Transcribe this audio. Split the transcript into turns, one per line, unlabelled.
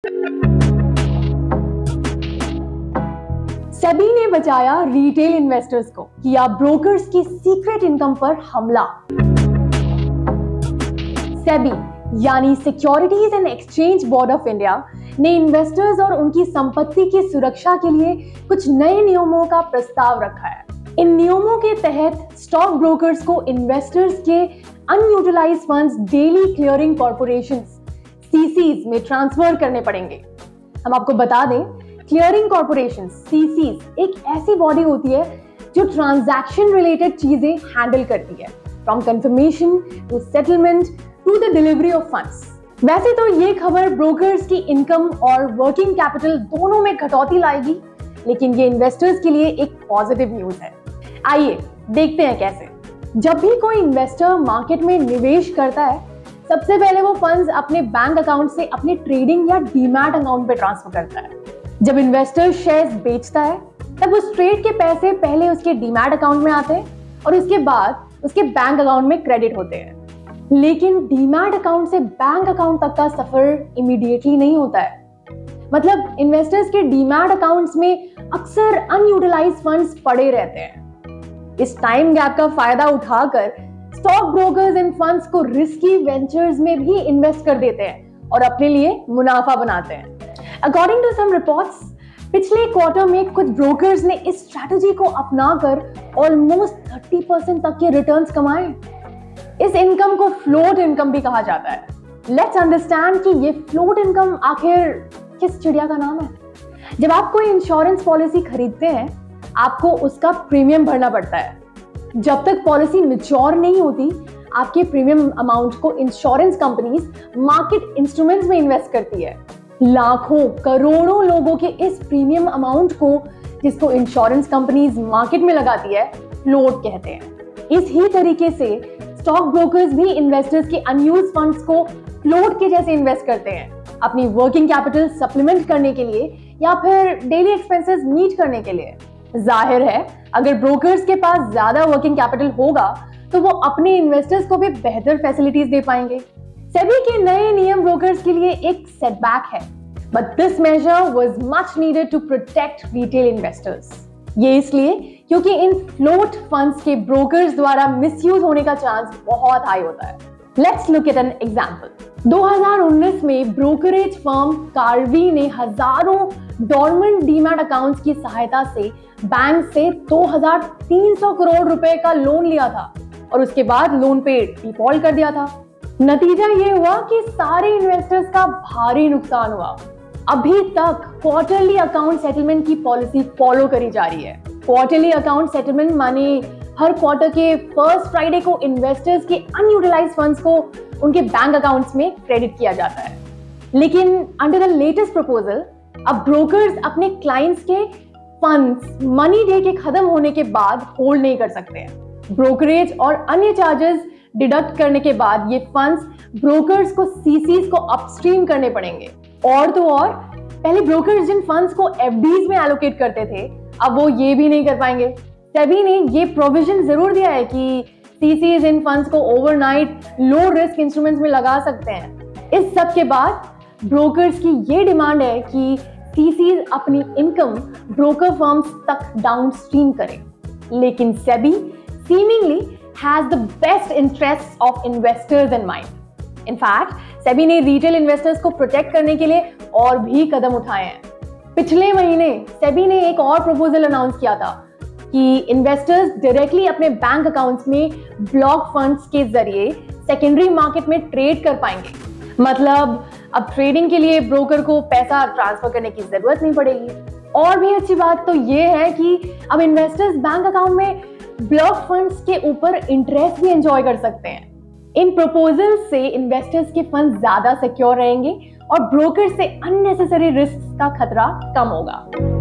सेबी ने बचाया retail investors को, किया ब्रोकर्स की सीक्रेट इनकम पर हमला। सेबी यानी securities and exchange board of India ने इन्वेस्टर्स और उनकी संपत्ति की सुरक्षा के लिए कुछ नए नियमों का प्रस्ताव रखा है। इन नियमों के तहत स्टॉक ब्रोकर्स को इन्वेस्टर्स के unutilised funds daily clearing corporations chassis में ट्रांसफर करने पड़ेंगे। हम आपको बता दें, क्लियरिंग कॉर्पोरेशंस सीसीज एक ऐसी बॉडी होती है जो ट्रांजैक्शन रिलेटेड चीजें हैंडल करती है, from confirmation to settlement to the delivery of funds. वैसे तो ये खबर ब्रोकर्स की इनकम और वर्किंग कैपिटल दोनों में कटौती लाएगी, लेकिन ये इन्वेस्टर्स के लिए एक पॉजिटिव न्यूज है। आइए देखते हैं कैसे। जब भी कोई इन्वेस्टर मार्केट में निवेश करता है, सबसे पहले वो फंड्स अपने बैंक अकाउंट से अपने ट्रेडिंग या डीमैट अकाउंट पे ट्रांसफर करता है। जब इन्वेस्टर शेयर्स बेचता है, तब उस ट्रेड के पैसे पहले उसके डीमैट अकाउंट में आते हैं और उसके बाद उसके बैंक अकाउंट में क्रेडिट होते हैं। लेकिन डीमैट अकाउंट से बैंक अकाउंट तक का सफर इमीडिएटली नहीं होता है। मतलब इन्वेस्टर्स के डीमैट अकाउंट्स में अक्सर अनयूटिलाइज्ड फंड्स पड़े रहते हैं। इस टाइम गैप का फायदा उठाकर स्टॉक ब्रोकर्स इन फंड्स को रिस्की वेंचर्स में भी इन्वेस्ट कर देते हैं और अपने लिए मुनाफा बनाते हैं। अकॉर्डिंग टू सम रिपोर्ट्स, पिछले क्वार्टर में कुछ ब्रोकर्स ने इस स्ट्रैटेजी को अपनाकर ऑलमोस्ट 30% तक के रिटर्न्स कमाए। इस इनकम को फ्लोट इनकम भी कहा जाता है। लेट्स अंडरस्टैंड कि ये फ्लोट इनकम आखिर किस चिड़िया का नाम है। जब आप कोई इंश्योरेंस पॉलिसी खरीदते हैं, आपको उसका प्रीमियम भरना पड़ता है। जब तक पॉलिसी मैच्योर नहीं होती, आपके प्रीमियम अमाउंट को इंश्योरेंस कंपनीज मार्केट इंस्ट्रूमेंट्स में इन्वेस्ट करती है। लाखों करोड़ों लोगों के इस प्रीमियम अमाउंट को, जिसको इंश्योरेंस कंपनीज मार्केट में लगाती है, फ्लोट कहते हैं। इस ही तरीके से स्टॉक ब्रोकर्स भी इन्वेस्टर्स के अनयूज्ड फंड्स को फ्लोट के जैसे इन्वेस्ट करते हैं, अपनी वर्किंग कैपिटल सप्लीमेंट करने के लिए या फिर डेली एक्सपेंसेस मीट करने के लिए। जाहिर है, अगर ब्रोकर्स के पास ज्यादा वर्किंग कैपिटल होगा तो वो अपने इन्वेस्टर्स को भी बेहतर फैसिलिटीज दे पाएंगे। सेबी के नए नियम ब्रोकर्स के लिए एक सेटबैक है, but this measure was much needed to protect retail investors. ये इसलिए क्योंकि इन फ्लोट फंड्स के ब्रोकर्स द्वारा मिसयूज होने का चांस बहुत हाई होता है। Let's look at an example. 2019 में ब्रोकरेज फर्म कार्वी ने हजारों डॉर्मेंट डीमैट अकाउंट्स की सहायता से बैंक से 2300 करोड़ रुपए का लोन लिया था और उसके बाद लोन पे डिफॉल्ट कर दिया था। नतीजा ये हुआ कि सारे इन्वेस्टर्स का भारी नुकसान हुआ। अभी तक क्वार्टरली अकाउंट सेटलमेंट की पॉलिसी फॉलो करी जा रही है। क्वार्टरली अकाउंट सेटलमेंट माने हर क्वार्टर के फर्स्ट फ्राइडे को इन्वेस्टर्स के अनयूटिलाइज्ड फंड्स को उनके बैंक अकाउंट्स में क्रेडिट किया जाता है। लेकिन अंडर द लेटेस्ट प्रपोजल, अब ब्रोकर्स अपने क्लाइंट्स के फंड्स मनी डे के खत्म होने के बाद होल्ड नहीं कर सकते हैं। ब्रोकरेज और अन्य चार्जेस डिडक्ट करने के बाद ये फंड्स ब्रोकर्स को सीसीज को अपस्ट्रीम करने पड़ेंगे। और तो और, पहले ब्रोकर्स जिन फंड्स को एफडीज में एलोकेट करते थे, अब वो ये भी नहीं कर पाएंगे। सेबी ने ये प्रोविजन जरूर दिया है कि सीसीज इन फंड्स को ओवरनाइट लो रिस्क इंस्ट्रूमेंट्स में लगा सकते हैं। इस सब के बाद ब्रोकर्स की ये डिमांड है कि सीसीज अपनी इनकम ब्रोकर फर्म्स तक डाउनस्ट्रीम करें। लेकिन SEBI seemingly has the best interests of investors in mind. In fact, SEBI ने रिटेल इन्वेस्टर्स को प्रोटेक्ट करने के लिए और भी कदम उठाए हैं। पिछले महीने सेबी ने एक और प्रपोजल अनाउंस किया था कि इन्वेस्टर्स डायरेक्टली अपने बैंक अकाउंट्स में ब्लॉक फंड्स के जरिए सेकेंडरी मार्केट में ट्रेड कर पाएंगे। मतलब अब ट्रेडिंग के लिए ब्रोकर को पैसा ट्रांसफर करने की जरूरत नहीं पड़ेगी। और भी अच्छी बात तो ये है कि अब इन्वेस्टर्स बैंक अकाउंट में ब्लॉक फंड्स के ऊपर इंटरेस्ट भी एंजॉय कर सकते हैं। इन प्रपोजल से इन्वेस्टर्स के फंड ज्यादा सिक्योर रहेंगे और ब्रोकर से अननेसेसरी रिस्क का खतरा कम होगा।